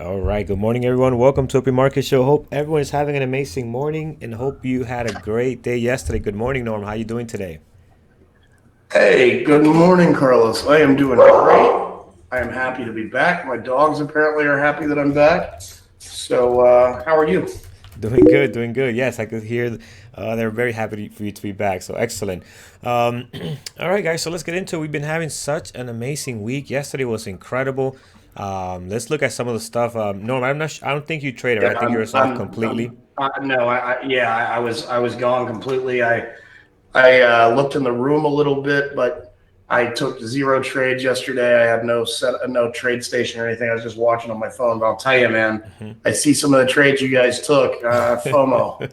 All right. Good morning, everyone. Welcome to a pre-market show. Hope everyone is having an amazing morning and hope you had a great day yesterday. Good morning, Norm. How you doing today? Hey, good morning, Carlos. I am doing great. I am happy to be back. My dogs apparently are happy that I'm back. So, how are you? Doing good, doing good. Yes, I could hear they're very happy for you to be back. So excellent. Um, all right, guys. So let's get into it. We've been having such an amazing week. Yesterday was incredible. Let's look at some of the stuff. Norm, I don't think you traded. Right? Yeah, I think you're off completely. no, yeah, I was gone completely. I looked in the room a little bit, but I took zero trades yesterday. I had no trade station or anything. I was just watching on my phone. But I'll tell you, man, I see some of the trades you guys took. FOMO.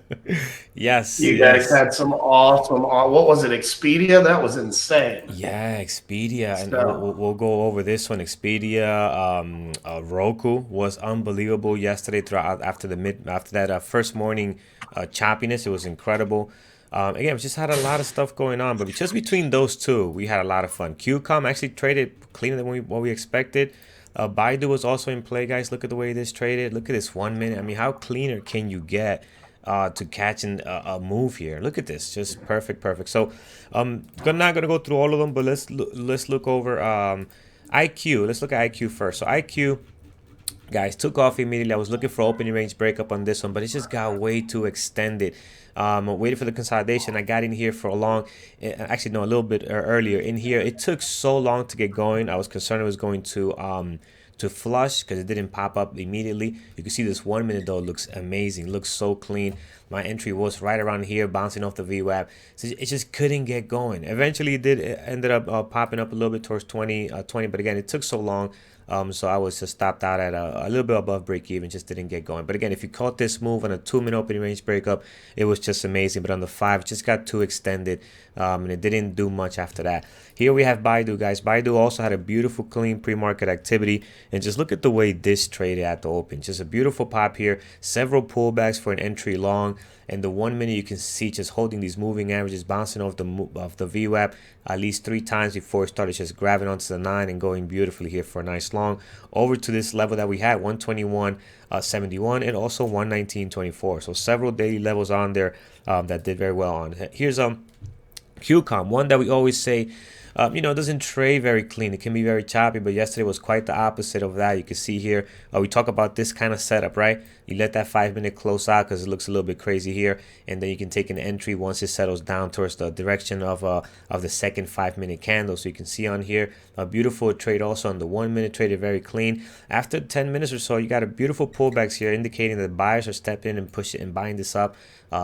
Yes, You guys yes. had some awesome. What was it? Expedia? That was insane. Yeah, Expedia, and So we'll go over this one. Expedia, Roku was unbelievable yesterday. Throughout after that first morning choppiness, it was incredible. Again, we just had a lot of stuff going on, but just between those two, we had a lot of fun. QCOM actually traded cleaner than what we expected. Baidu was also in play, guys. Look at the way this traded. Look at this 1 minute. I mean, how cleaner can you get to catching a move here? Look at this, just perfect, perfect. So, not gonna go through all of them, but let's look over IQ. Let's look at IQ first. So IQ, guys, took off immediately. I was looking for opening range breakup on this one, but it just got way too extended. Waited for the consolidation. I got in here for a long, actually no, a little bit earlier in here. It took so long to get going. I was concerned it was going to flush because it didn't pop up immediately. You can see this 1 minute though looks amazing, looks so clean. My entry was right around here, bouncing off the VWAP. So it just couldn't get going. Eventually, it ended up popping up a little bit towards 20, but again, it took so long. So I was just stopped out at a little bit above break even, just didn't get going. But again, if you caught this move on a 2 minute opening range breakup, it was just amazing. But on the five, it just got too extended, and it didn't do much after that. Here we have Baidu, guys. Baidu also had a beautiful, clean pre-market activity, and just look at the way this traded at the open. Just a beautiful pop here, several pullbacks for an entry long. And the 1 minute you can see just holding these moving averages, bouncing off the VWAP at least 3 times before it started just grabbing onto the 9 and going beautifully here for a nice long over to this level that we had 121.71 and also 119.24. So several daily levels on there that did very well on. Here's QCOM, one that we always say, doesn't trade very clean. It can be very choppy, but yesterday was quite the opposite of that. You can see here, we talk about this kind of setup, right? You let that 5 minute close out because it looks a little bit crazy here, and then you can take an entry once it settles down towards the direction of the second 5 minute candle. So you can see on here a beautiful trade also on the 1 minute traded very clean. After 10 minutes or so, you got a beautiful pullbacks here, indicating that buyers are stepping in and pushing and buying this up.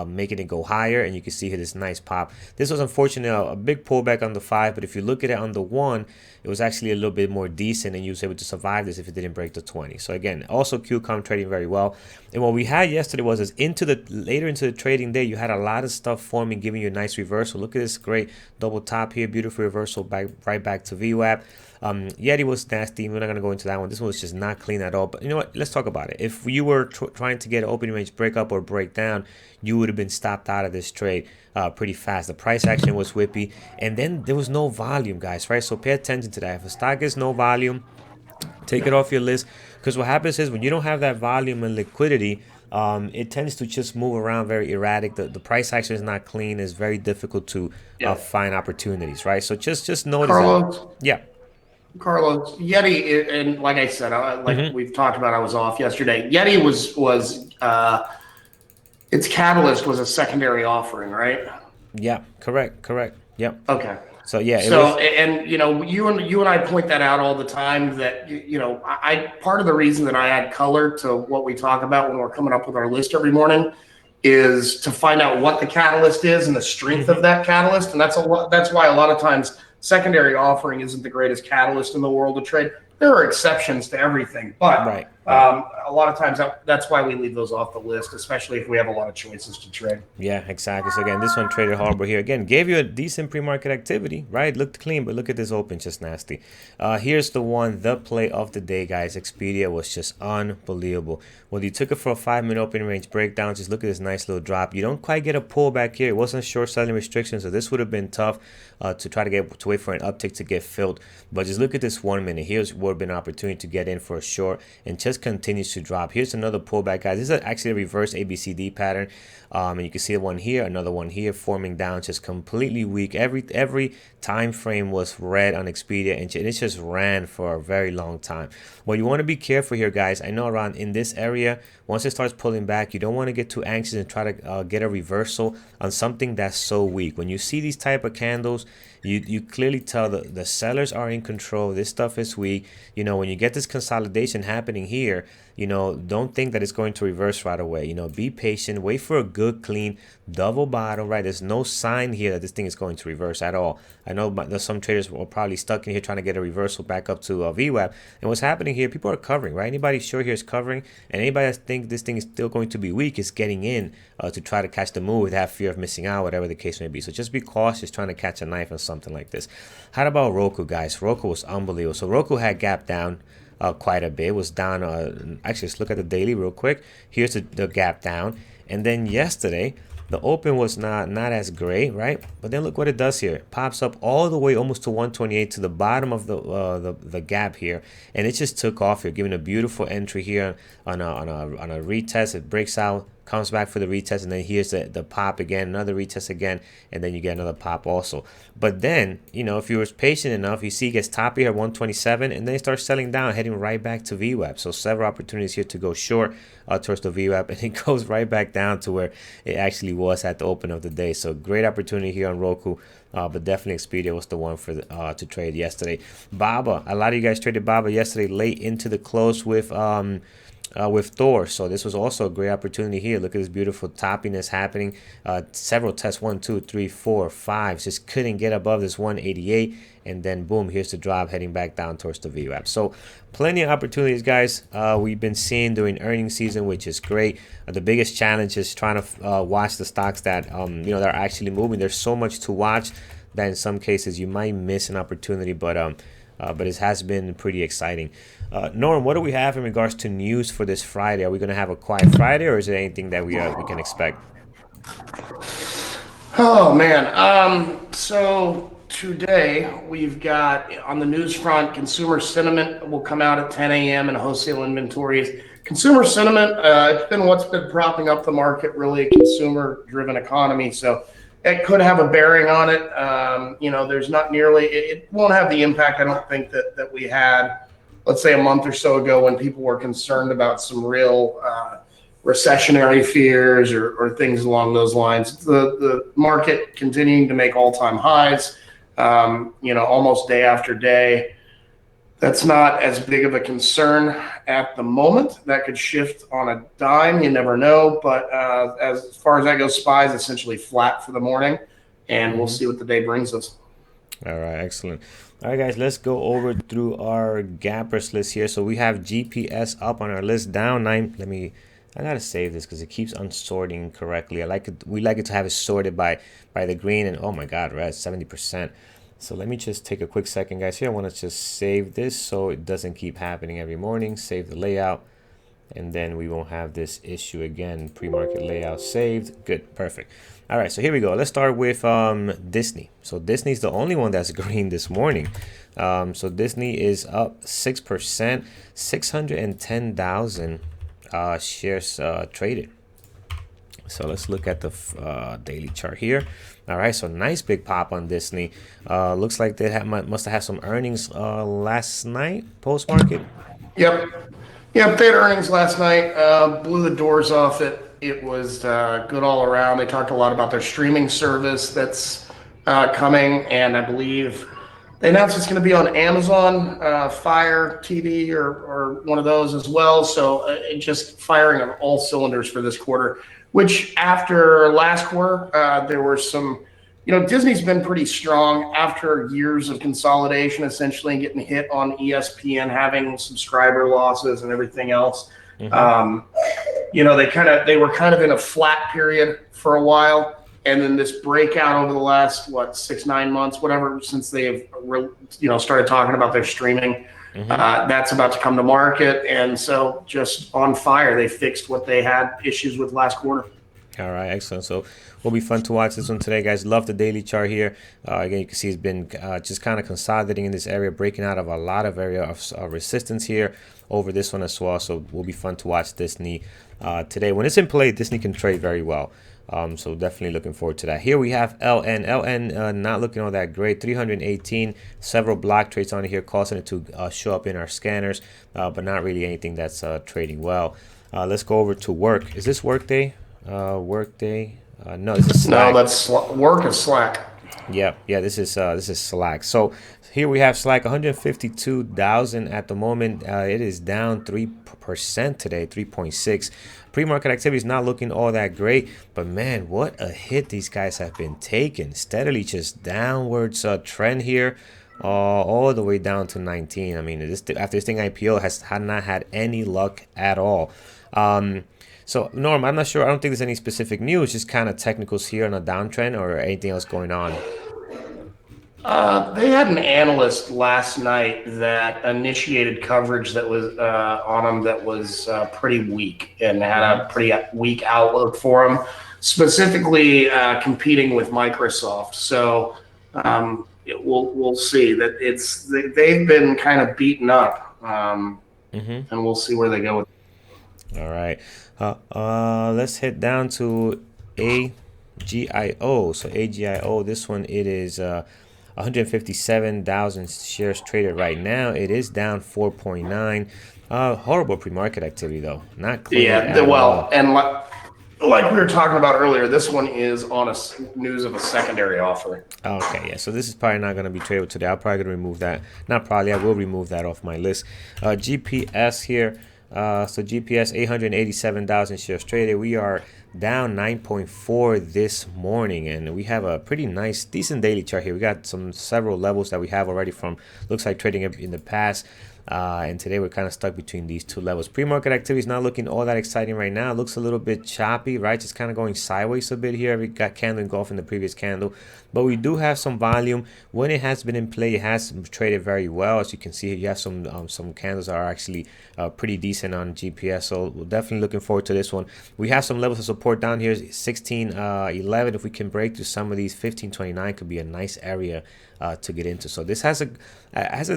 Making it go higher, and you can see here this nice pop. This was unfortunately a big pullback on the 5, but if you look at it on the 1, it was actually a little bit more decent, and you was able to survive this if it didn't break the 20. So again, also QCOM trading very well. And what we had yesterday was later into the trading day, you had a lot of stuff forming, giving you a nice reversal. Look at this great double top here, beautiful reversal right back to VWAP. Yeti was nasty. We're not going to go into that one. This one was just not clean at all. But you know what? Let's talk about it. If you were trying to get an opening range breakup or breakdown, you would have been stopped out of this trade pretty fast. The price action was whippy. And then there was no volume, guys, right? So pay attention to that. If a stock gets no volume, take it off your list, because what happens is when you don't have that volume and liquidity, it tends to just move around very erratic. The price action is not clean. It's very difficult to yeah, find opportunities, right? So just notice that. Carlos, Yeah. Yeti, and like I said, like Hmm. we've talked about, I was off yesterday. Yeti was its catalyst was a secondary offering, right? Yeah, correct. Yep. Okay. So yeah, it So, was. and you and I point that out all the time. That I part of the reason that I add color to what we talk about when we're coming up with our list every morning is to find out what the catalyst is and the strength of Hmm. that catalyst. And that's why a lot of times secondary offering isn't the greatest catalyst in the world of trade. There are exceptions to everything, but Right. a lot of times that's why we leave those off the list, especially if we have a lot of choices to trade. Yeah, exactly. So again, this one traded horrible here. Again, gave you a decent pre-market activity, right? Looked clean, but look at this open, just nasty. Here's the one, the play of the day, guys. Expedia was just unbelievable. Well, you took it for a 5 minute open range breakdown. Just look at this nice little drop. You don't quite get a pullback here. It wasn't short selling restrictions, so this would have been tough to try to wait for an uptick to get filled. But just look at this 1 minute. Here's would have been an opportunity to get in for a short, and just continues to drop. Here's another pullback, guys. This is actually a reverse ABCD pattern. And you can see one here, another one here, forming down, just completely weak. Every time frame was red on Expedia, and it just ran for a very long time. Well, you want to be careful here, guys. I know around in this area, once it starts pulling back, you don't want to get too anxious and try to get a reversal on something that's so weak. When you see these type of candles, you clearly tell the sellers are in control. This stuff is weak. When you get this consolidation happening here, don't think that it's going to reverse right away. Be patient, wait for a good, clean double bottom, right? There's no sign here that this thing is going to reverse at all. I know there's some traders were probably stuck in here trying to get a reversal back up to VWAP. And what's happening here, people are covering, right? Anybody sure here is covering, and anybody that think this thing is still going to be weak is getting in to try to catch the move with that fear of missing out, whatever the case may be. So just be cautious trying to catch a knife on something like this. How about Roku, guys? Roku was unbelievable. So Roku had gap down quite a bit. It was down. Actually, let's look at the daily real quick. Here's the gap down. And then yesterday, the open was not as great, right? But then look what it does here. It pops up all the way almost to 128 to the bottom of the gap here, and it just took off here, giving a beautiful entry here on a retest. It breaks out, comes back for the retest, and then here's the pop again, another retest again, and then you get another pop also. But then, if you were patient enough, you see it gets top here at 127, and then it starts selling down, heading right back to VWAP. So several opportunities here to go short towards the VWAP, and it goes right back down to where it actually was at the open of the day. So great opportunity here on Roku. But definitely Expedia was the one for to trade yesterday. Baba, a lot of you guys traded Baba yesterday late into the close with Thor. So this was also a great opportunity here. Look at this beautiful toppiness happening. Several tests, 1, 2, 3, 4, 5. Just couldn't get above this 188. And then boom, here's the drop heading back down towards the VWAP. So plenty of opportunities, guys. We've been seeing during earnings season, which is great. The biggest challenge is trying to watch the stocks that they're actually moving. There's so much to watch that in some cases you might miss an opportunity, but it has been pretty exciting. Norm, what do we have in regards to news for this Friday? Are we going to have a quiet Friday, or is there anything that we can expect? Oh man. So today we've got on the news front, consumer sentiment will come out at 10 a.m. and wholesale inventories. Consumer sentiment, it's been what's been propping up the market, really a consumer-driven economy. So it could have a bearing on it. There's not nearly, it won't have the impact, I don't think, that we had, let's say, a month or so ago when people were concerned about some real recessionary fears or things along those lines. The market continuing to make all-time highs, almost day after day. That's not as big of a concern at the moment. That could shift on a dime. You never know. But as far as that goes, SPY is essentially flat for the morning, and we'll see what the day brings us. All right, excellent. All right, guys, let's go over through our gappers list here. So we have GPS up on our list, down 9. I gotta save this because it keeps unsorting correctly. We like it to have it sorted by the green, and oh my God, we're at 70%. So let me just take a quick second, guys. Here, I want to just save this so it doesn't keep happening every morning. Save the layout, and then we won't have this issue again. Pre-market layout saved. Good, perfect. All right, so here we go. Let's start with Disney. So Disney's the only one that's green this morning. So Disney is up 6%, 610,000 shares traded. So let's look at the daily chart here. All right, so nice big pop on Disney. Looks like they must have had some earnings last night, post-market. Yep, they had earnings last night. Blew the doors off it. It was good all around. They talked a lot about their streaming service that's coming, and I believe they announced it's going to be on Amazon Fire TV or one of those as well. So just firing on all cylinders for this quarter. Which after last quarter, there were some, Disney's been pretty strong after years of consolidation, essentially, and getting hit on ESPN, having subscriber losses and everything else. Mm-hmm. They were kind of in a flat period for a while, and then this breakout over the last 6-9 months, whatever, since they've started talking about their streaming. Mm-hmm. That's about to come to market, and so just on fire. They fixed what they had issues with last quarter. All right, excellent. So will be fun to watch this one today, guys. Love the daily chart here. Again, you can see it's been just kind of consolidating in this area, breaking out of a lot of area of resistance here over this one as well. So will be fun to watch Disney today. When it's in play, Disney can trade very well. So definitely looking forward to that. Here we have LN. LN not looking all that great. 318, several block trades on here, causing it to show up in our scanners, but not really anything that's trading well. Let's go over to work. Is this workday? Workday. No, this is No, Slack. work is Slack. Yeah. This is Slack. So here we have Slack, 152,000 at the moment. It is down 3% today, 3.6. Pre-market activity is not looking all that great, but man, what a hit these guys have been taking. Steadily just downwards trend here. All the way down to 19. I mean, after this thing IPO had not had any luck at all. So Norm, I'm not sure. I don't think there's any specific news. Just kind of technicals here on a downtrend or anything else going on. They had an analyst last night that initiated coverage that was on them that was pretty weak and had a pretty weak outlook for them, specifically competing with Microsoft. So we'll see that they've been kind of beaten up, and we'll see where they go with. All right. Let's head down to AGIO. So AGIO, this one it is 157,000 shares traded right now. It is down 4.9. Horrible pre-market activity though. Not clean at Well, all. and like we were talking about earlier, this one is on news of a secondary offer. Okay, yeah. So this is probably not going to be tradable today. I'm probably going to remove that. Not probably. I will remove that off my list. GPS here. So GPS 887,000 shares traded. We are down 9.4 this morning, and we have a pretty nice, decent daily chart here. We got several levels that we have already from looks like trading in the past. And today we're kind of stuck between these two levels. Pre-market activity is not looking all that exciting right now. It looks a little bit choppy, right? Just kind of going sideways a bit here. We got candle engulfing the previous candle, but we do have some volume. When it has been in play, it has traded very well. As you can see, you have some candles that are actually pretty decent on GPS. So we're definitely looking forward to this one. We have some levels of support down here, 16.11. If we can break through some of these, 15.29 could be a nice area to get into. So this has a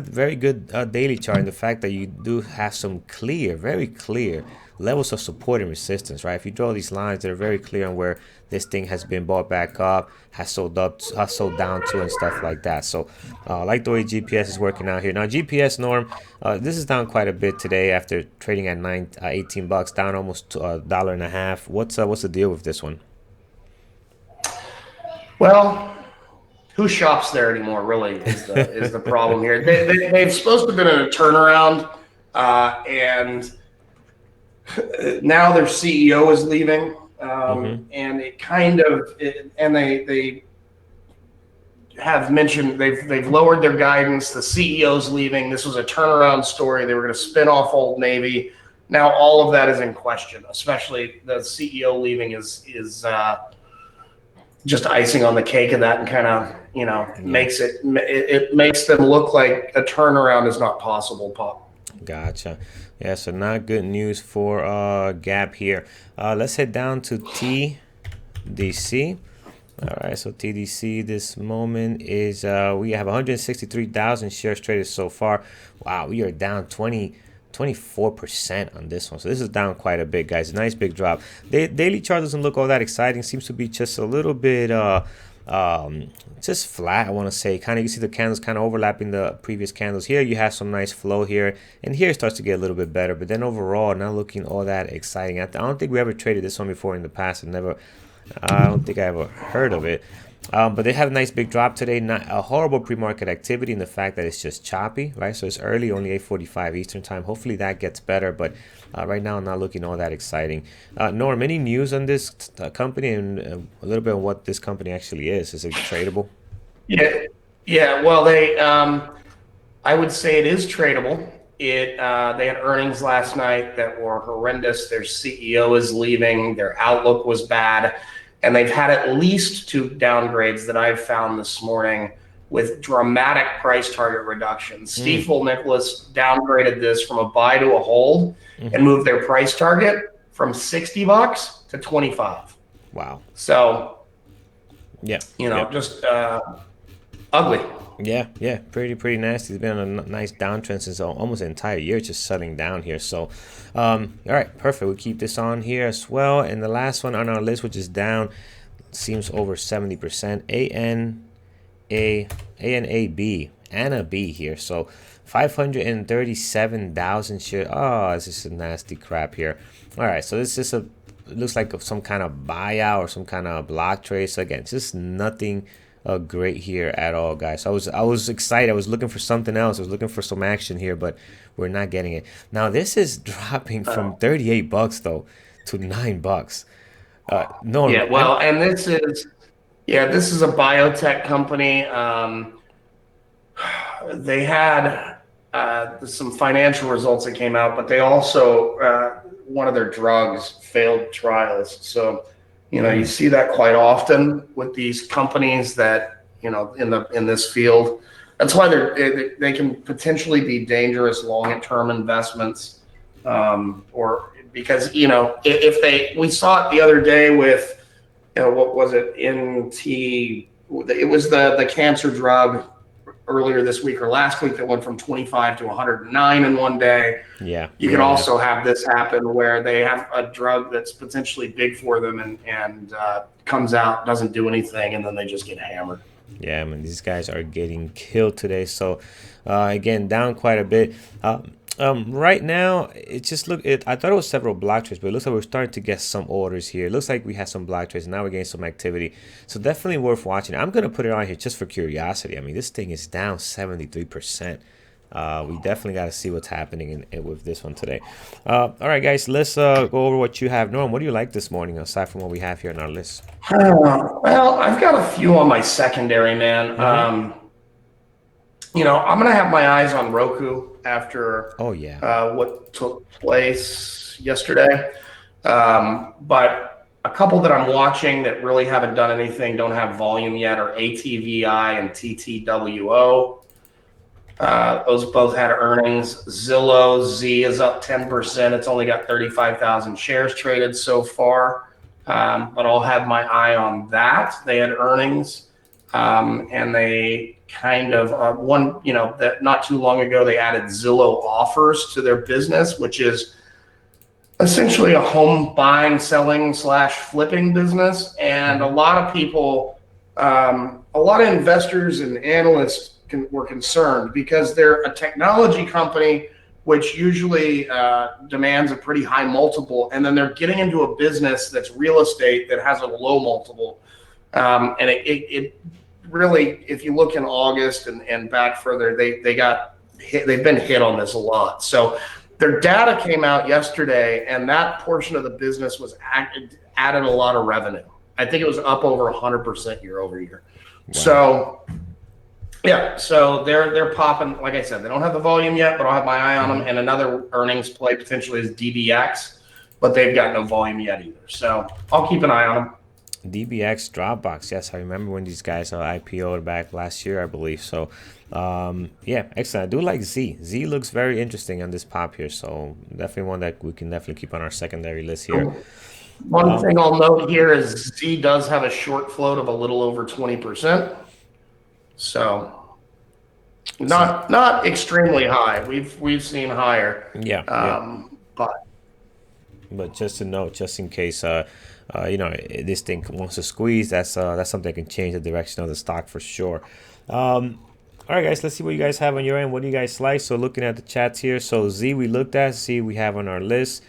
very good daily chart, and the fact that you do have some very clear levels of support and resistance, right? If you draw these lines, they're very clear on where this thing has been bought back up, has sold down to, and stuff like that. So I like the way GPS is working out here. Now GPS, Norm, this is down quite a bit today after trading at 18 bucks, down almost $1.50. What's the deal with this one? Well, who shops there anymore? Really is the problem here. They've supposed to have been in a turnaround, and now their CEO is leaving, and they have mentioned they've lowered their guidance. The CEO's leaving. This was a turnaround story. They were going to spin off Old Navy. Now all of that is in question. Especially the CEO leaving is just icing on the cake of that, and kind of makes it makes them look like a turnaround is not possible. Pop. Gotcha. Yeah, so not good news for Gap here. Let's head down to TDC. All right, so TDC this moment is we have 163,000 shares traded so far. Wow, we are down 24% on this one. So this is down quite a bit, guys. Nice big drop. Daily chart doesn't look all that exciting. Seems to be just a little bit just flat, I want to say. Kind of, you see the candles kind of overlapping the previous candles. Here you have some nice flow here, and here it starts to get a little bit better, but then overall not looking all that exciting. I don't think we ever traded this one before in the past, and I don't think I ever heard of it. But they have a nice big drop today. Not a horrible pre-market activity in the fact that it's just choppy, right? So it's early, only 8:45 Eastern time. Hopefully that gets better, but right now not looking all that exciting. Norm, any news on this company, and a little bit on what this company actually is? Is it tradable? Yeah. Well, I would say it is tradable. They had earnings last night that were horrendous. Their CEO is leaving. Their outlook was bad. And they've had at least two downgrades that I've found this morning with dramatic price target reductions. Stifel Nicholas downgraded this from a buy to a hold and moved their price target from $60 to 25. Wow. So, Yeah. Yep. just ugly. Yeah, pretty nasty. It's been on a nice downtrend since almost the entire year, just settling down here. So, all right, perfect. We'll keep this on here as well. And the last one on our list, which is down, seems over 70%. ANAB and a B here. So 537,000 shares. Oh, this is a nasty crap here. All right, so this is it looks like some kind of buyout or some kind of block trade. So again, just nothing great here at all, guys. I was excited. I was looking for something else. I was looking for some action here, but we're not getting it. Now this is dropping from $38 though to $9. Norm, Yeah, well, and this is a biotech company. They had some financial results that came out, but they also one of their drugs failed trials. So, you see that quite often with these companies that in this field. That's why they can potentially be dangerous long-term investments, or because if we saw it the other day with what was it, NT, it was the cancer drug earlier this week or last week that went from 25 to 109 in one day. yeah, You can yeah. also have this happen where they have a drug that's potentially big for them and comes out, doesn't do anything, and then they just get hammered. Yeah, I mean, these guys are getting killed today. So, again, down quite a bit. Right now, it just I thought it was several block trades, but it looks like we're starting to get some orders here. It looks like we had some block trades. Now we're getting some activity. So definitely worth watching. I'm going to put it on here just for curiosity. I mean, this thing is down 73%. We definitely got to see what's happening with this one today. All right, guys, let's go over what you have. Norm, what do you like this morning aside from what we have here on our list? Well, I've got a few on my secondary, man. I'm going to have my eyes on Roku after Oh, yeah. what took place yesterday. But a couple that I'm watching that really haven't done anything, don't have volume yet, are ATVI and TTWO. Those both had earnings. Zillow Z is up 10%. It's only got 35,000 shares traded so far. But I'll have my eye on that. They had earnings, and they kind of that not too long ago they added Zillow offers to their business, which is essentially a home buying, selling / flipping business. And a lot of people, a lot of investors and analysts were concerned because they're a technology company, which usually demands a pretty high multiple. And then they're getting into a business that's real estate that has a low multiple. And it really, if you look in August and back further, they got hit, they've been hit on this a lot. So their data came out yesterday, and that portion of the business was added a lot of revenue. I think it was up over 100% year over year. Wow. So yeah, so they're popping. Like I said, they don't have the volume yet, but I'll have my eye on them. And another earnings play potentially is DBX, but they've got no volume yet either. So I'll keep an eye on them. DBX Dropbox. Yes, I remember when these guys IPO'd back last year, I believe. So, yeah, excellent. I do like Z. Z looks very interesting on this pop here. So definitely one that we can definitely keep on our secondary list here. One thing I'll note here is Z does have a short float of a little over 20%. So not extremely high. We've seen higher. Yeah. But just to note, just in case this thing wants to squeeze, that's something that can change the direction of the stock for sure. All right, guys, let's see what you guys have on your end. What do you guys like? So looking at the chats here, so Z we looked at, Z we have on our list.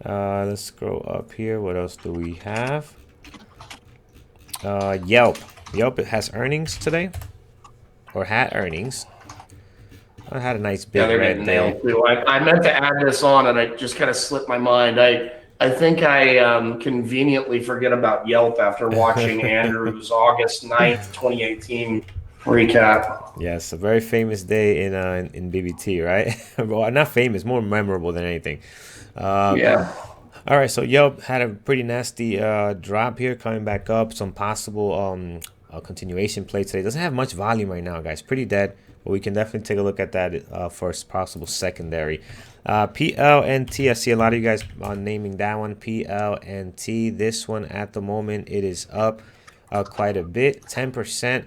Let's scroll up here. What else do we have? Yelp. Yelp, it has earnings today, or had earnings. I had a nice big red day. Too. I meant to add this on, and it just kind of slipped my mind. I think I conveniently forget about Yelp after watching Andrew's August 9th, 2018 recap. Yes, a very famous day in BBT, right? Well, not famous, more memorable than anything. Yeah. All right, so Yelp had a pretty nasty drop here, coming back up. Some possible continuation play today. Doesn't have much volume right now, guys. Pretty dead. but we can definitely take a look at that for a possible secondary. PLNT, I see a lot of you guys naming that one. PLNT, this one at the moment, it is up quite a bit, 10%.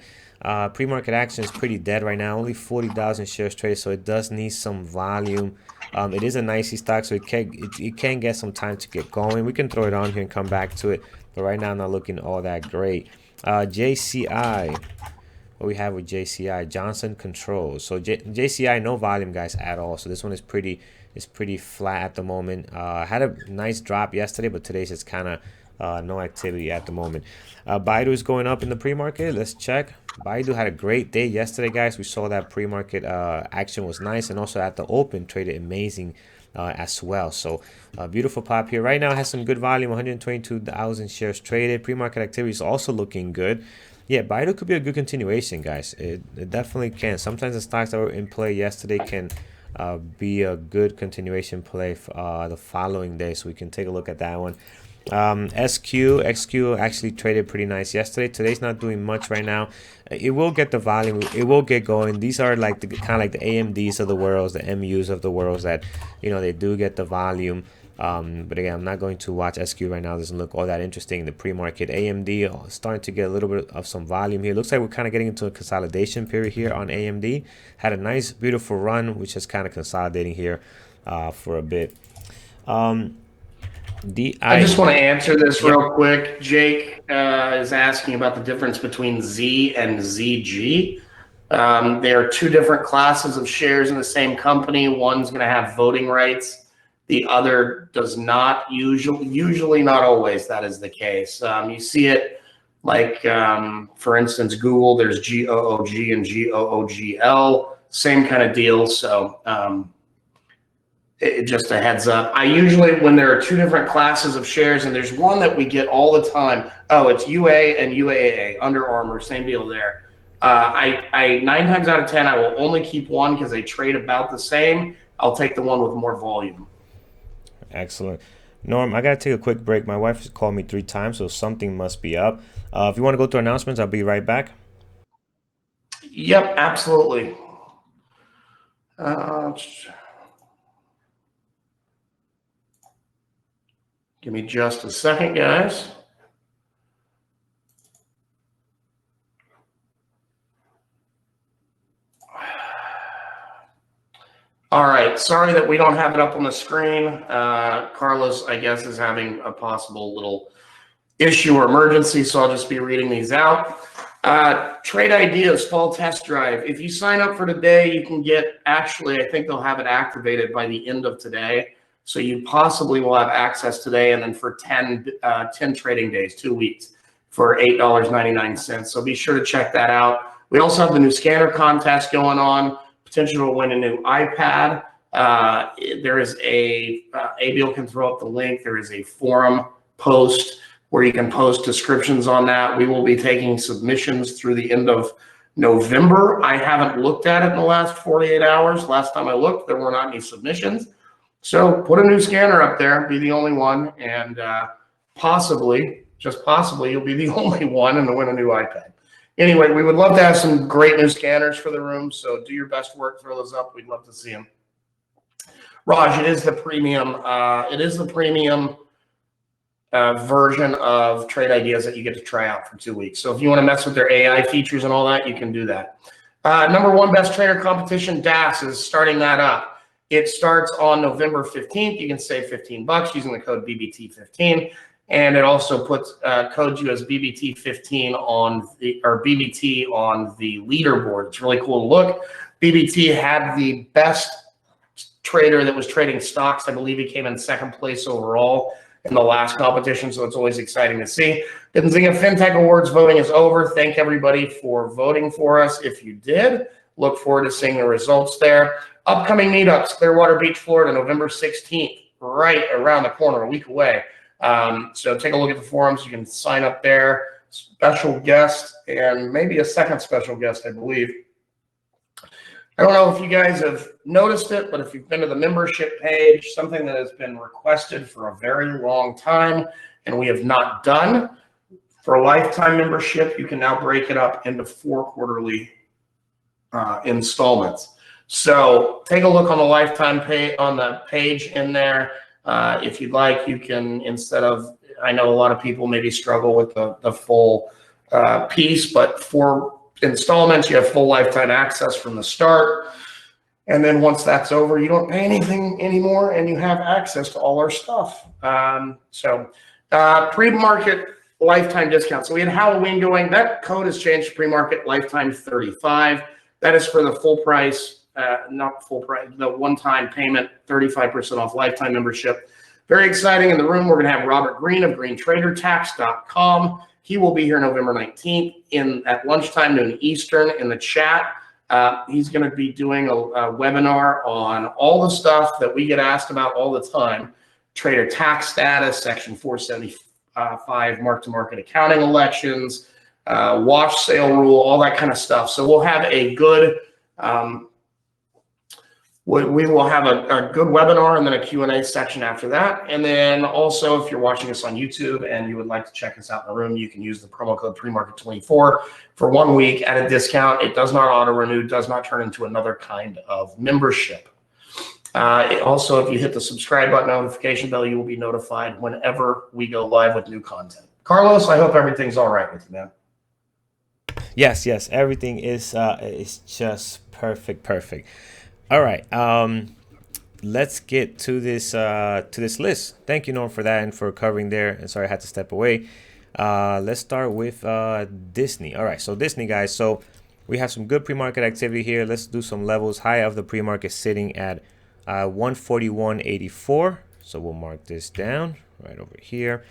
Pre-market action is pretty dead right now, only 40,000 shares traded, so it does need some volume. It is a nicey stock, so it can get some time to get going. We can throw it on here and come back to it, but right now not looking all that great. JCI, what we have with JCI, Johnson Controls. So JCI, no volume, guys, at all. So this one is pretty flat at the moment. Had a nice drop yesterday, but today's just kind of no activity at the moment. Baidu is going up in the pre-market. Let's check. Baidu had a great day yesterday, guys. We saw that pre-market action was nice, and also at the open traded amazing as well. So beautiful pop here. Right now it has some good volume, 122,000 shares traded. Pre-market activity is also looking good. Yeah, Baidu could be a good continuation, guys. It definitely can. Sometimes the stocks that were in play yesterday can be a good continuation play for the following day. So we can take a look at that one. XQ actually traded pretty nice yesterday. Today's not doing much right now. It will get the volume. It will get going. These are like the kind of like the AMDs of the world, the MUs of the world that, you know, they do get the volume. But again, I'm not going to watch SQ right now. It doesn't look all that interesting. The pre-market AMD starting to get a little bit of some volume here. Looks like we're kind of getting into a consolidation period here on AMD. Had a nice, beautiful run, which is kind of consolidating here for a bit. I just want to answer this real quick. Jake is asking about the difference between Z and ZG. They are two different classes of shares in the same company. One's going to have voting rights. The other does not. Usually not always that is the case. You see it like, for instance, Google, there's GOOG and GOOGL, same kind of deal. So just a heads up. I usually, when there are two different classes of shares, and there's one that we get all the time. Oh, it's UA and UAA, Under Armour, same deal there. I 9 times out of 10, I will only keep one because they trade about the same. I'll take the one with more volume. Excellent. Norm, I got to take a quick break. My wife has called me 3 times, so something must be up. If you want to go to announcements, I'll be right back. Yep, absolutely. Give me just a second, guys. All right, sorry that we don't have it up on the screen. Carlos, I guess, is having a possible little issue or emergency, so I'll just be reading these out. Trade Ideas Fall Test Drive. If you sign up for today, you can get, actually, I think they'll have it activated by the end of today. So you possibly will have access today, and then for 10 trading days, 2 weeks, for $8.99. So be sure to check that out. We also have the new scanner contest going on. Potential to win a new iPad. There is Abiel can throw up the link. There is a forum post where you can post descriptions on that. We will be taking submissions through the end of November. I haven't looked at it in the last 48 hours. Last time I looked, there were not any submissions. So put a new scanner up there, be the only one, and possibly, just possibly, you'll be the only one and to win a new iPad. Anyway, we would love to have some great new scanners for the room, so do your best work, throw those up. We'd love to see them. Raj, it is the premium. Version of Trade Ideas that you get to try out for 2 weeks. So if you want to mess with their AI features and all that, you can do that. Number 1 best trader competition, DAS, is starting that up. It starts on November 15th. You can save $15 using the code BBT15. And it also puts codes you as BBT15 on the, or BBT on the leaderboard. It's really cool to look. BBT had the best trader that was trading stocks. I believe he came in 2nd place overall in the last competition, so it's always exciting to see. Benzinga FinTech Awards voting is over. Thank everybody for voting for us. If you did, look forward to seeing the results there. Upcoming meetups, Clearwater Beach, Florida, November 16th, right around the corner, a week away. So take a look at the forums. You can sign up there. Special guest and maybe a second special guest, I believe. I don't know if you guys have noticed it, but if you've been to the membership page, something that has been requested for a very long time and we have not done. For a lifetime membership, you can now break it up into 4 quarterly installments. So take a look on the lifetime pay on the page in there. If you'd like, you can, instead of, I know a lot of people maybe struggle with the full piece, but for installments, you have full lifetime access from the start. And then once that's over, you don't pay anything anymore, and you have access to all our stuff. Pre-market lifetime discount. So we had Halloween going. That code has changed to pre-market lifetime 35. That is for the full price, not full price, the one-time payment, 35% off lifetime membership. Very exciting. In the room, we're going to have Robert Green of greentradertax.com. He will be here November 19th at lunchtime, noon Eastern, in the chat. He's going to be doing a webinar on all the stuff that we get asked about all the time: trader tax status, Section 475 mark-to-market accounting elections, wash sale rule, all that kind of stuff. So we'll have a good we will have a good webinar and then a Q&A section after that. And then also, if you're watching us on YouTube and you would like to check us out in the room, you can use the promo code premarket24 for 1 week at a discount. It does not auto-renew, does not turn into another kind of membership. Also, if you hit the subscribe button, notification bell, you will be notified whenever we go live with new content. Carlos, I hope everything's all right with you, man. Yes, everything is just perfect. All right, let's get to this list. Thank you, Norm, for that and for covering there. And sorry I had to step away. Let's start with Disney. All right, so Disney, guys. So we have some good pre-market activity here. Let's do some levels. High of the pre-market sitting at 141.84. So we'll mark this down right over here.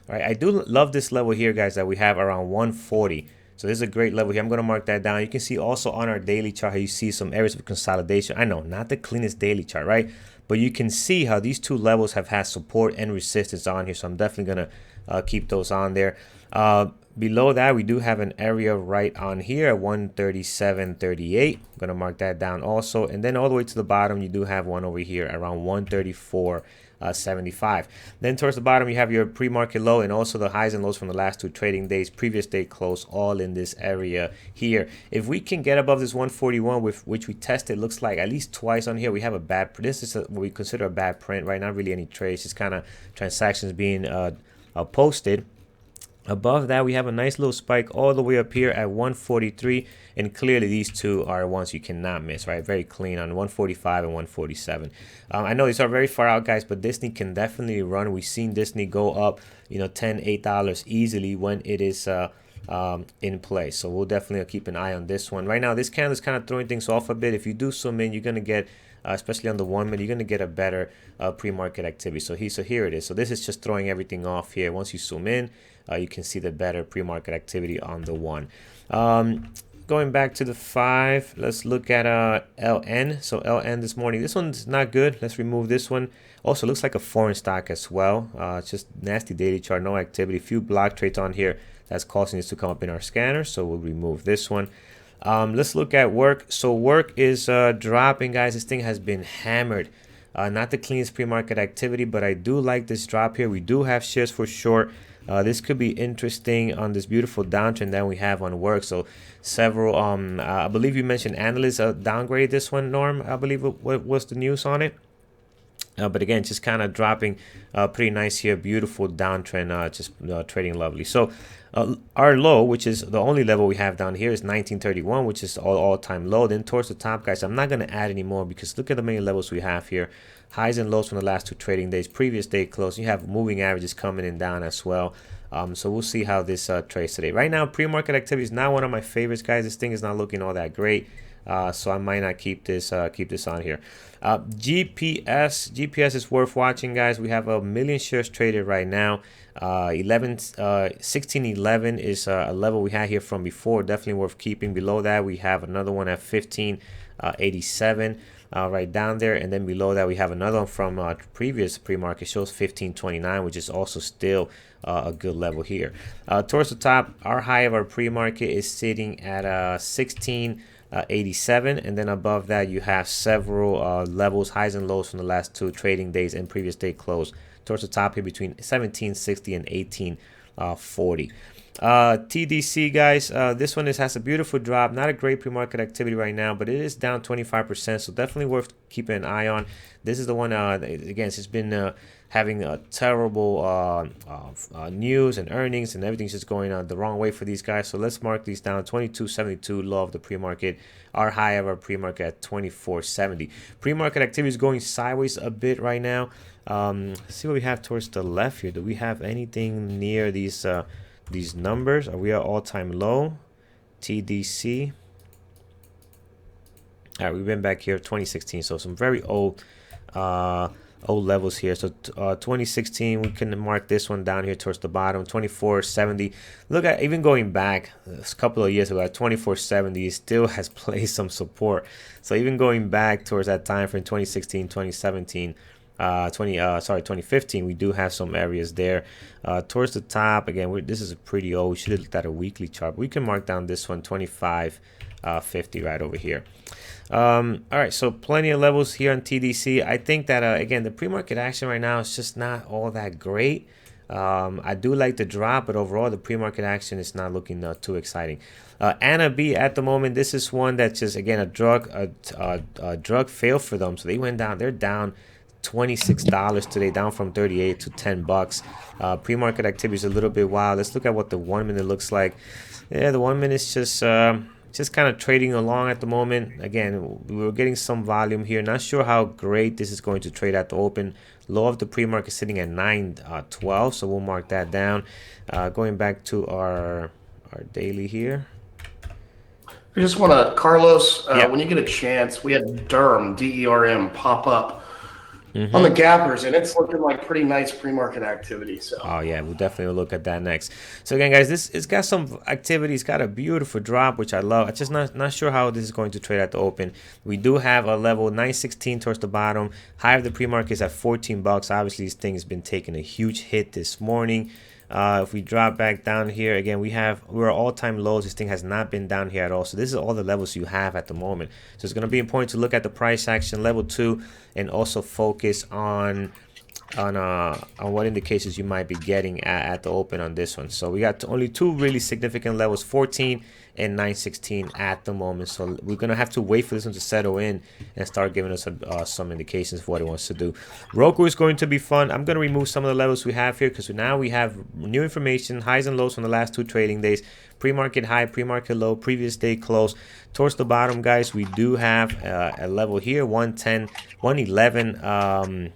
All right, I do love this level here, guys, that we have around 140. So this is a great level here. I'm going to mark that down. You can see also on our daily chart how you see some areas of consolidation. I know, not the cleanest daily chart, right? But you can see how these two levels have had support and resistance on here. So I'm definitely going to keep those on there. Below that, we do have an area right on here at 137.38. I'm going to mark that down also. And then all the way to the bottom, you do have one over here around 134.75. Then towards the bottom, you have your pre-market low and also the highs and lows from the last two trading days, previous day close, all in this area here. If we can get above this 141, with which we tested, looks like at least twice on here, we have a bad, this is what we consider a bad print, right? Not really any trades, just kind of transactions being posted. Above that, we have a nice little spike all the way up here at 143, and clearly these two are ones you cannot miss, right? Very clean on 145 and 147. I know these are very far out, guys, but Disney can definitely run. We've seen Disney go up, $10, $8 easily when it is in place. So we'll definitely keep an eye on this one. Right now, this candle is kind of throwing things off a bit. If you do zoom in, you're going to get especially on the 1 minute, you're going to get a better pre-market activity. So here it is. So this is just throwing everything off here. Once you zoom in, you can see the better pre-market activity on the 1. Going back to the 5, let's look at LN. So LN this morning, this one's not good. Let's remove this one. Also looks like a foreign stock as well. It's just nasty daily chart, no activity. Few block trades on here that's causing this to come up in our scanner. So we'll remove this one. Let's look at work. So work is dropping, guys. This thing has been hammered. Not the cleanest pre-market activity, but I do like this drop here. We do have shares for short. This could be interesting on this beautiful downtrend that we have on work. So several, I believe you mentioned analysts downgraded this one, Norm. I believe what was the news on it. But again, just kind of dropping pretty nice here. Beautiful downtrend, just trading lovely. So our low, which is the only level we have down here, is 1931, which is all-time low. Then towards the top, guys, I'm not going to add any more because look at the many levels we have here. Highs and lows from the last two trading days, previous day close. You have moving averages coming in down as well. So we'll see how this trades today. Right now, pre-market activity is not one of my favorites, guys. This thing is not looking all that great. So I might not keep this on here. GPS is worth watching, guys. We have 1 million shares traded right now. 1611 is a level we had here from before, definitely worth keeping. Below that, we have another one at 1587 right down there, and then below that we have another one from previous pre-market, shows 1529, which is also still a good level here. Towards the top, our high of our pre-market is sitting at 1687, and then above that you have several levels, highs and lows from the last two trading days and previous day close. Towards the top here between 1760 and 1840. TDC, guys, this one has a beautiful drop. Not a great pre-market activity right now, but it is down 25%, so definitely worth keeping an eye on. This is the one, again, it's been having a terrible news and earnings, and everything's just going the wrong way for these guys. So let's mark these down. 22.72, low of the pre-market. Our high of our pre-market at 24.70. Pre-market activity is going sideways a bit right now. Let's see what we have towards the left here. Do we have anything near these numbers? Are we at all-time low? TDC. All right, we've been back here 2016, so some very old levels here. So 2016, we can mark this one down here towards the bottom. 24.70. Look at, even going back a couple of years ago at 24.70, it still has placed some support. So even going back towards that time frame, 2016, 2017, 2015, we do have some areas there towards the top. Again, this is a pretty old, we should have looked at a weekly chart. We can mark down this one, 25.50, right over here. All right, so plenty of levels here on TDC. I think that again, the pre-market action right now is just not all that great. I do like the drop, but overall the pre-market action is not looking too exciting. Anna B at the moment, this is one that's just, again, a drug failed for them, so they went down. They're down $26 today, down from 38 to 10 bucks. Pre-market activity is a little bit wild. Let's look at what the 1 minute looks like. Yeah, the 1 minute is just kind of trading along at the moment. Again, we were getting some volume here. Not sure how great this is going to trade at the open. Low of the pre-market sitting at 912, so we'll mark that down. Going back to our daily here. I just want to, Carlos, Yep. when you get a chance, we had DERM, DERM, pop up on the gappers, and it's looking like pretty nice pre-market activity. So, Oh yeah, we'll definitely look at that next. So again, guys, it's got some activity. It's got a beautiful drop, which I love. I'm just not sure how this is going to trade at the open. We do have a level 916 towards the bottom. High of the pre-market is at 14 bucks. Obviously, this thing has been taking a huge hit this morning. If we drop back down here again, we're all-time lows. This thing has not been down here at all. So this is all the levels you have at the moment. So it's going to be important to look at the price action level 2 and also focus on what indications you might be getting at the open on this one. So we got only two really significant levels, 14 and 916 at the moment. So we're gonna have to wait for this one to settle in and start giving us some indications of what it wants to do. Roku is going to be fun. I'm gonna remove some of the levels we have here because now we have new information, highs and lows from the last 2 trading days. Pre-market high, pre-market low, previous day close. Towards the bottom, guys, we do have a level here, 110, 111.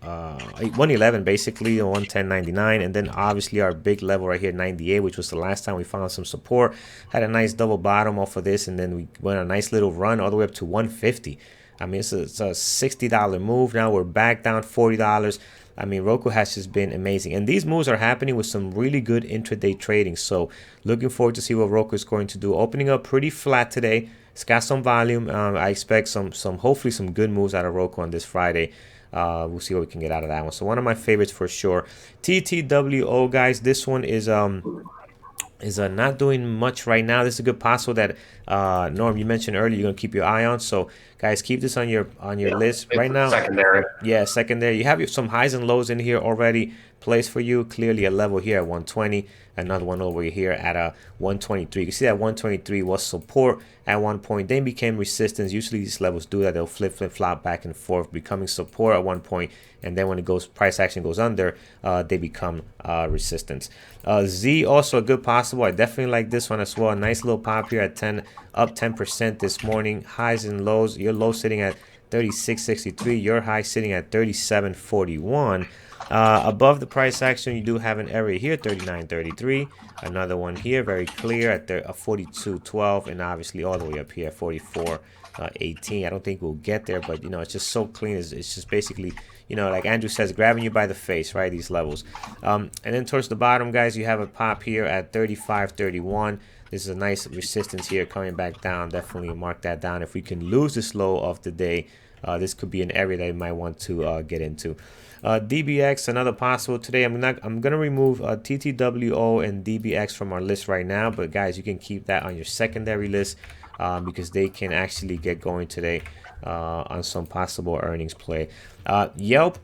111 basically, 110.99, and then obviously our big level right here, 98, which was the last time we found some support. Had a nice double bottom off of this, and then we went a nice little run all the way up to 150. I mean, it's a $60 move. Now we're back down $40. I mean, Roku has just been amazing, and these moves are happening with some really good intraday trading. So looking forward to see what Roku is going to do. Opening up pretty flat today. It's got some volume. I expect some hopefully some good moves out of Roku on this Friday. We'll see what we can get out of that one. So one of my favorites for sure. TTWO, guys. This one is not doing much right now. This is a good possible that Norm, you mentioned earlier, you're gonna keep your eye on. So guys, keep this on your list right now. secondary. Yeah, secondary. You have some highs and lows in here already placed for you. Clearly a level here at 120. Another one over here at a 123. You can see that 123 was support at one point, then became resistance. Usually these levels do that. They'll flip flop back and forth, becoming support at one point, and then when it goes, price action goes under, they become resistance. Z also a good possible. I definitely like this one as well. A nice little pop here at 10, up 10% this morning. Highs and lows. Your low sitting at 36.63. Your high sitting at 37.41. Above the price action, you do have an area here, 39.33. Another one here, very clear at 42.12, and obviously all the way up here, 44.18. I don't think we'll get there, but it's just so clean. It's just basically, like Andrew says, grabbing you by the face, right? These levels. And then towards the bottom, guys, you have a pop here at 35.31. This is a nice resistance here coming back down. Definitely mark that down. If we can lose this low of the day, this could be an area that you might want to get into. DBX, another possible today. I'm gonna remove TTWO and DBX from our list right now, but guys, you can keep that on your secondary list because they can actually get going today on some possible earnings play. Yelp.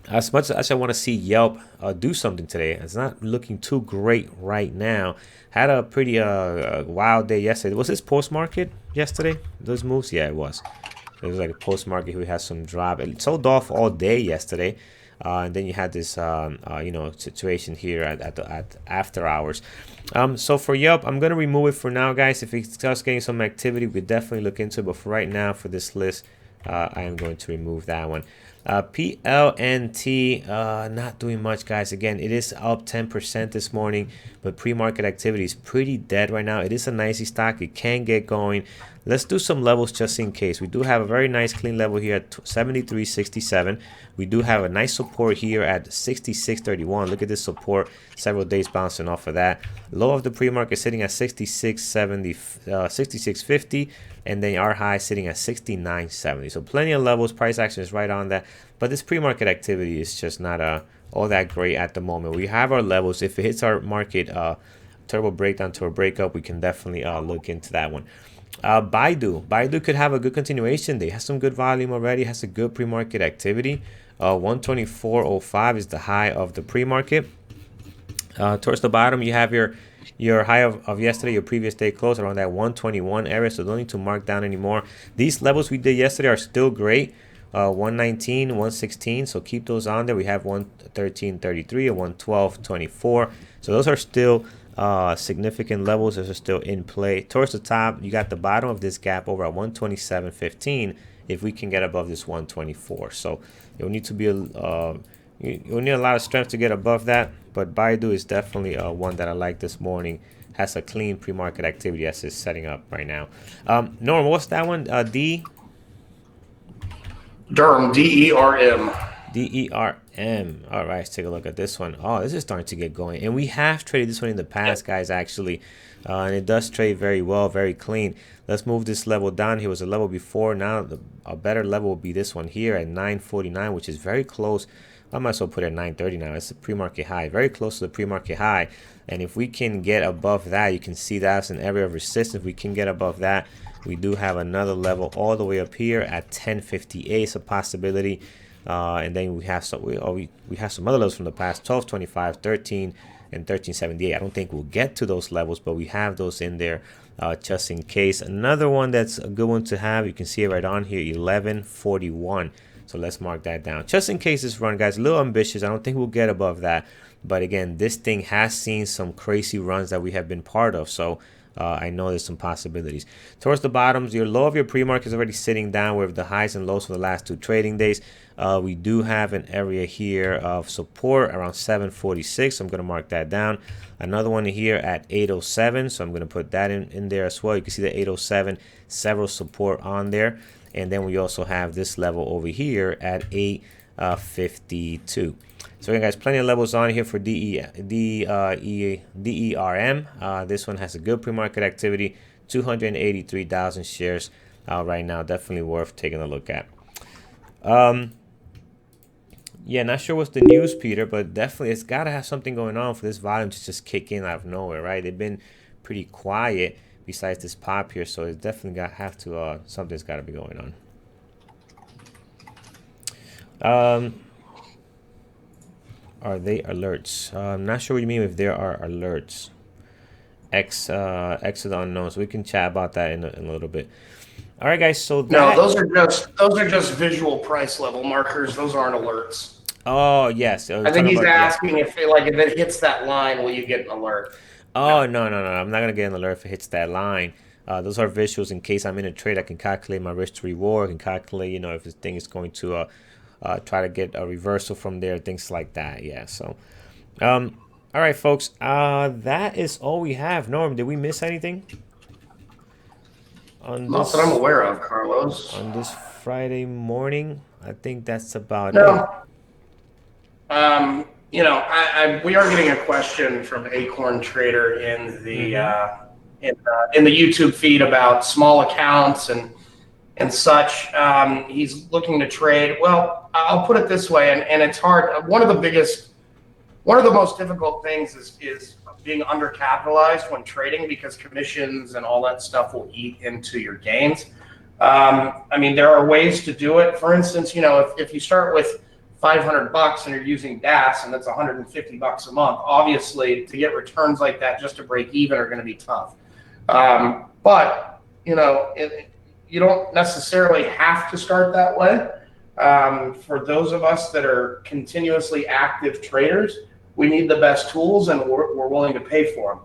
As much as I want to see Yelp do something today, it's not looking too great right now. Had a pretty wild day yesterday. Was this post market yesterday? Those moves? Yeah, it was. It was like a post market who had some drop. It sold off all day yesterday, and then you had this situation here at after hours. So for Yelp, I'm gonna remove it for now, guys. If it starts getting some activity, we definitely look into it. But for right now, for this list, I am going to remove that one. PLNT, not doing much, guys. Again, it is up 10% this morning, but pre-market activity is pretty dead right now. It is a nicey stock. It can get going. Let's do some levels just in case. We do have a very nice clean level here at 73.67. We do have a nice support here at 66.31. Look at this support. Several days bouncing off of that. Low of the pre-market sitting at 66.70, 66.50. And then our high sitting at 69.70. So plenty of levels. Price action is right on that. But this pre-market activity is just not all that great at the moment. We have our levels. If it hits our market turbo breakdown to a breakup, we can definitely look into that one. Baidu could have a good continuation. They have some good volume already. Has a good pre-market activity. 124.05 is the high of the pre-market. Towards the bottom, you have your high of yesterday, your previous day close around that 121 area, so don't need to mark down anymore. These levels we did yesterday are still great. 119, 116, so keep those on there. We have 113.33 and 112.24, so those are still significant levels. Those are still in play. Towards the top, you got the bottom of this gap over at 127.15 if we can get above this 124. So you'll need to be you'll need a lot of strength to get above that, but Baidu is definitely one that I like this morning. Has a clean pre-market activity as it's setting up right now. Norm, what's that one? Durham, DERM. DERM. All right, let's take a look at this one. Oh, this is starting to get going. And we have traded this one in the past, guys, actually. And it does trade very well, very clean. Let's move this level down. Here was a level before. Now a better level will be this one here at 949, which is very close. I might as well put it at 930 now. It's a pre-market high, very close to the pre-market high. And if we can get above that, you can see that's an area of resistance. If we can get above that, we do have another level all the way up here at 1058. It's a possibility. And then we have we have some other levels from the past: 1225, 13, and 1378. I don't think we'll get to those levels, but we have those in there just in case. Another one that's a good one to have, you can see it right on here, 1141. So let's mark that down just in case this run, guys. A little ambitious. I don't think we'll get above that, but again, this thing has seen some crazy runs that we have been part of, so I know there's some possibilities. Towards the bottoms, your low of your pre-market is already sitting down with the highs and lows for the last two trading days. We do have an area here of support around 746, so I'm going to mark that down. Another one here at 807, so I'm going to put that in there as well. You can see the 807, several support on there. And then we also have this level over here at 852. So again, guys, plenty of levels on here for DERM. This one has a good pre-market activity, 283,000 shares right now. Definitely worth taking a look at. Yeah, not sure what's the news, Peter, but definitely it's got to have something going on for this volume to just kick in out of nowhere, right? They've been pretty quiet besides this pop here, so it's definitely something's got to be going on. Are they alerts? I'm not sure what you mean if there are alerts. X of the unknown, so we can chat about that in a little bit. All right, guys. So no, those are just visual price level markers. Those aren't alerts. Oh yes, I think he's asking if it hits that line, will you get an alert? Oh no. I'm not gonna get an alert if it hits that line. Those are visuals in case I'm in a trade. I can calculate my risk to reward. I can calculate, if this thing is going to try to get a reversal from there, things like that. Yeah. So, all right, folks. That is all we have. Norm, did we miss anything? Not that I'm aware of, Carlos. On this Friday morning, I think that's about it. We are getting a question from Acorn Trader in the in the YouTube feed about small accounts and such. He's looking to trade. Well, I'll put it this way, and it's hard. One of the most difficult things is being undercapitalized when trading, because commissions and all that stuff will eat into your gains. There are ways to do it. For instance, if you start with $500 and you're using gas and that's $150 a month, obviously to get returns like that just to break even are going to be tough. But you don't necessarily have to start that way. For those of us that are continuously active traders, we need the best tools and we're willing to pay for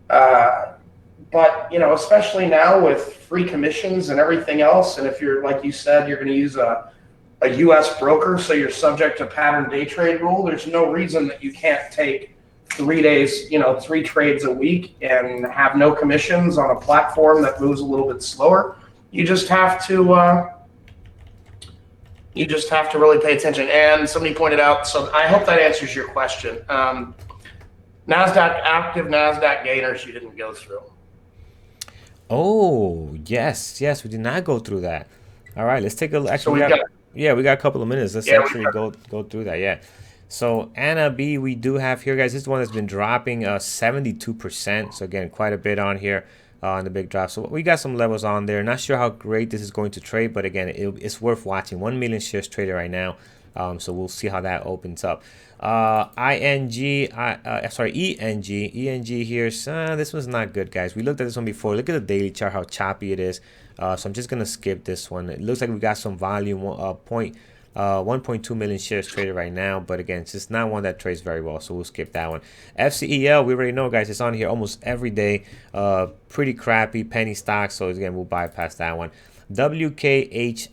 them. But especially now with free commissions and everything else, and if you're, like you said, you're going to use a U.S. broker, so you're subject to pattern day trade rule, there's no reason that you can't take 3 days, 3 trades a week and have no commissions on a platform that moves a little bit slower. You just have to really pay attention. And somebody pointed out, so I hope that answers your question. NASDAQ active NASDAQ gainers you didn't go through. Oh, yes, we did not go through that. All right, let's take a. So Actually, we got a couple of minutes. Let's actually go through that. Yeah. So Anna B, we do have here, guys. This is one that's been dropping 72%. So again, quite a bit on here on the big drop. So we got some levels on there. Not sure how great this is going to trade, but again, it's worth watching. 1 million shares traded right now. So we'll see how that opens up. ENG here. This one's not good, guys. We looked at this one before. Look at the daily chart, how choppy it is. So I'm just gonna skip this one. It looks like we got some volume. 1.2 million shares traded right now, but again, it's just not one that trades very well, so we'll skip that one. FCEL, we already know, guys, it's on here almost every day. Pretty crappy penny stock, so again, we'll bypass that one. WKHS,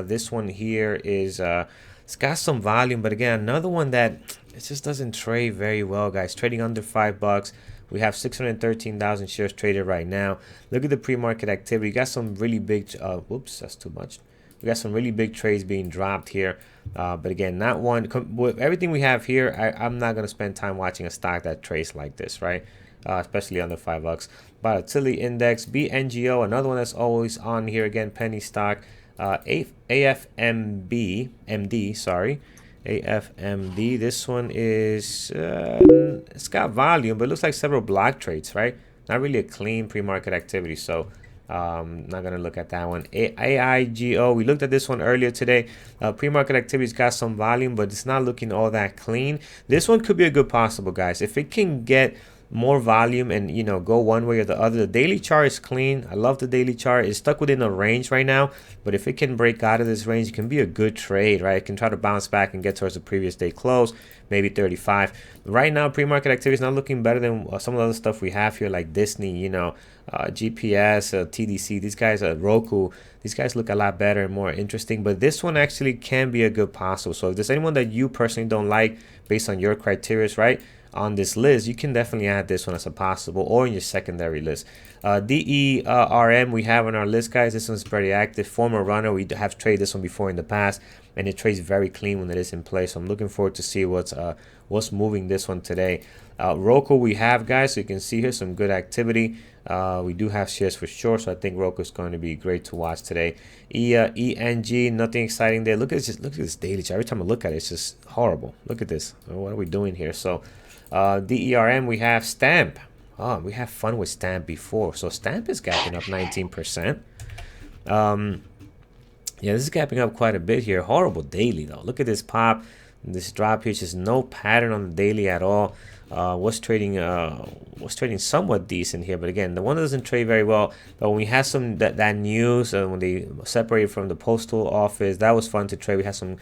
this one here is it's got some volume, but again, another one that it just doesn't trade very well, guys. Trading under $5. We have 613,000 shares traded right now. Look at the pre-market activity. You got some really big whoops, that's too much. We got some really big trades being dropped here, but again, not one with everything we have here. I'm not gonna spend time watching a stock that trades like this, right? Especially under $5. Volatility index, BNGO, another one that's always on here. Again, penny stock. AFMB MD, sorry, AFMD. This one is it's got volume, but it looks like several block trades, right? Not really a clean pre-market activity, so not gonna look at that one. AIGO, we looked at this one earlier today. Pre-market activity's got some volume, but it's not looking all that clean. This one could be a good possible, guys, if it can get more volume and go one way or the other. The daily chart is clean. I love the daily chart. It's stuck within a range right now, but if it can break out of this range, it can be a good trade, right? It can try to bounce back and get towards the previous day close, maybe 35. Right now, pre-market activity is not looking better than some of the other stuff we have here, like Disney, GPS, TDC. These guys, Roku, these guys look a lot better and more interesting, but this one actually can be a good possible. So if there's anyone that you personally don't like based on your criteria, right, on this list, you can definitely add this one as a possible or in your secondary list. DERM we have on our list, guys. This one's pretty active. Former runner. We have traded this one before in the past, and it trades very clean when it is in place. So I'm looking forward to see what's moving this one today. Roku we have, guys. So you can see here some good activity. We do have shares for sure, so I think Roku is going to be great to watch today. ENG, nothing exciting there. Look at this daily chart. Every time I look at it, it's just horrible. Look at this. What are we doing here? So DERM, we have Stamp. Oh, we have fun with Stamp before. So Stamp is gapping up 19%. Yeah, this is gapping up quite a bit here. Horrible daily, though. Look at this pop. This drop here, just no pattern on the daily at all. Was trading somewhat decent here, but again, the one that doesn't trade very well. But when we had some that news, when they separated from the postal office, that was fun to trade. We had some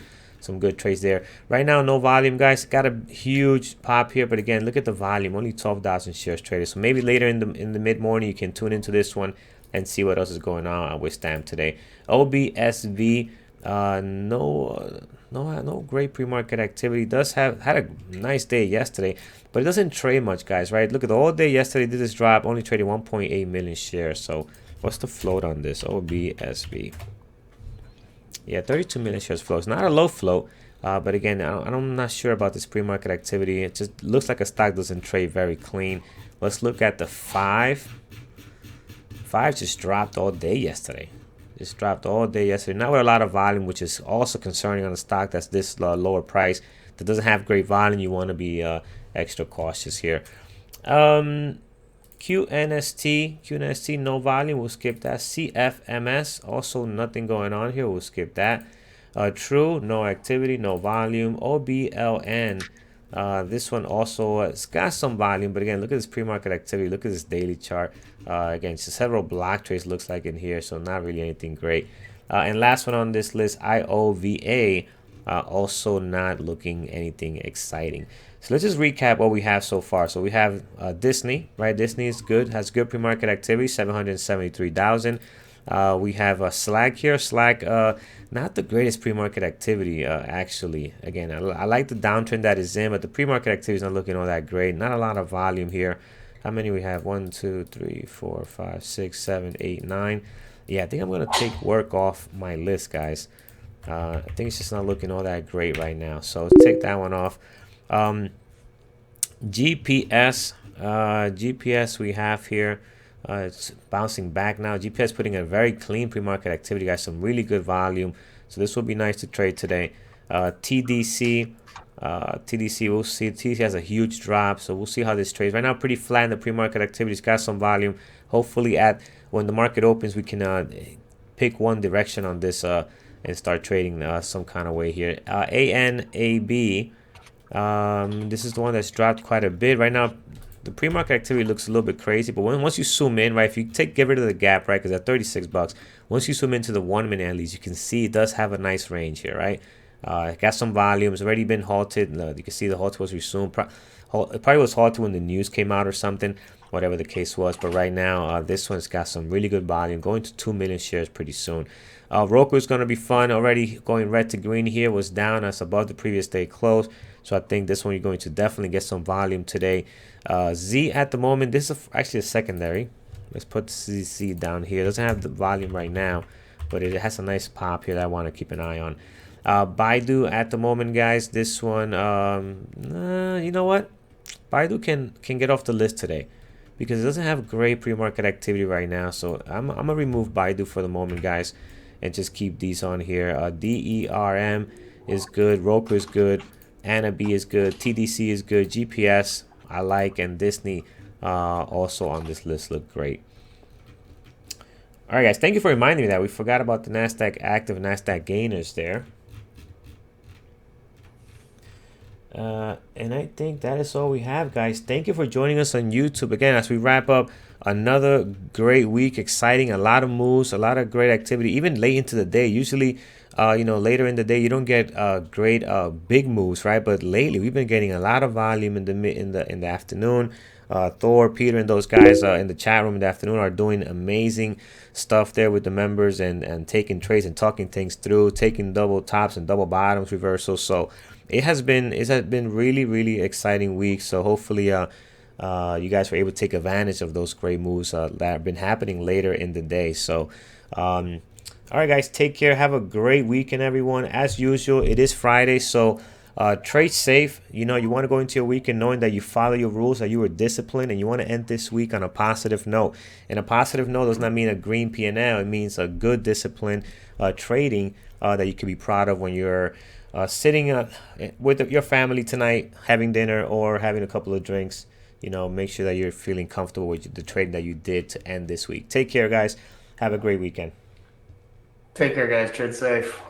good trades there. Right now, no volume, guys. Got a huge pop here, but again, look at the volume. Only 12,000 shares traded. So maybe later in the mid morning, you can tune into this one and see what else is going on with Stamp today. OBSV, no great pre-market activity. Does had a nice day yesterday, but it doesn't trade much, guys. Right? Look at the all day yesterday. Did this drop? Only traded 1.8 million shares. So what's the float on this? OBSV. Yeah, 32 million shares float. It's not a low float, but again, I'm not sure about this pre-market activity. It just looks like a stock doesn't trade very clean. Let's look at the 5. 5 just dropped all day yesterday. Just dropped all day yesterday. Not with a lot of volume, which is also concerning on a stock that's this lower price. That doesn't have great volume. You want to be extra cautious here. QNST, no volume. We'll skip that. CFMS, also nothing going on here. We'll skip that. True, no activity, no volume. OBLN. This one also it's got some volume, but again, look at this pre-market activity. Look at this daily chart. Again, several block trades looks like in here, so not really anything great. And last one on this list, IOVA, also not looking anything exciting. So let's just recap what we have so far. So we have Disney, right? Disney is good, has good pre-market activity, 773,000. We have Slack here. Slack, not the greatest pre-market activity, actually. Again, I like the downtrend that is in, but the pre-market activity is not looking all that great. Not a lot of volume here. How many we have? 1, 2, 3, 4, 5, 6, 7, 8, 9. Yeah, I think I'm going to take work off my list, guys. I think it's just not looking all that great right now. So let's take that one off. Um, GPS, GPS we have here. It's bouncing back now. GPS putting a very clean pre-market activity, guys. Some really good volume. So this will be nice to trade today. TDC, TDC, we'll see. TDC has a huge drop, so we'll see how this trades. Right now, pretty flat in the pre-market activity. It's got some volume. Hopefully, at when the market opens, we can pick one direction on this and start trading some kind of way here. ANAB. This is the one that's dropped quite a bit right now. The pre-market activity looks a little bit crazy, but once you zoom in, right, if you get rid of the gap, right, because at 36 bucks, once you zoom into the 1 minute at least, you can see it does have a nice range here, right? It got some volume. It's already been halted. You can see the halt was resumed. It probably was halted when the news came out or something, whatever the case was. But right now, this one's got some really good volume, going to 2 million shares pretty soon. Roku is going to be fun. Already going red to green here, was down as above the previous day close. So I think this one you're going to definitely get some volume today. Z at the moment, this is actually a secondary. Let's put Z down here. It doesn't have the volume right now, but it has a nice pop here that I want to keep an eye on. Baidu at the moment, guys. This one, you know what? Baidu can get off the list today because it doesn't have great pre-market activity right now. So I'm gonna remove Baidu for the moment, guys, and just keep these on here. DERM is good. Roku is good. Anabi is good. TDC is good. GPS I like, and Disney also on this list look great. All right, guys. Thank you for reminding me that we forgot about the Nasdaq active, Nasdaq gainers there. And I think that is all we have, guys. Thank you for joining us on YouTube again as we wrap up another great week. Exciting, a lot of moves, a lot of great activity, even late into the day. Usually, later in the day, you don't get great big moves, right? But lately, we've been getting a lot of volume in the afternoon. Thor, Peter, and those guys in the chat room in the afternoon are doing amazing stuff there with the members and taking trades and talking things through, taking double tops and double bottoms reversals. So it has been really, really exciting week. So hopefully you guys were able to take advantage of those great moves that have been happening later in the day. So all right, guys, take care. Have a great weekend, everyone. As usual, it is Friday, so trade safe. You want to go into your weekend knowing that you follow your rules, that you were disciplined, and you want to end this week on a positive note. And a positive note does not mean a green P&L. It means a good discipline trading that you can be proud of when you're sitting with your family tonight, having dinner or having a couple of drinks. Make sure that you're feeling comfortable with the trade that you did to end this week. Take care, guys. Have a great weekend. Take care, guys. Trade safe.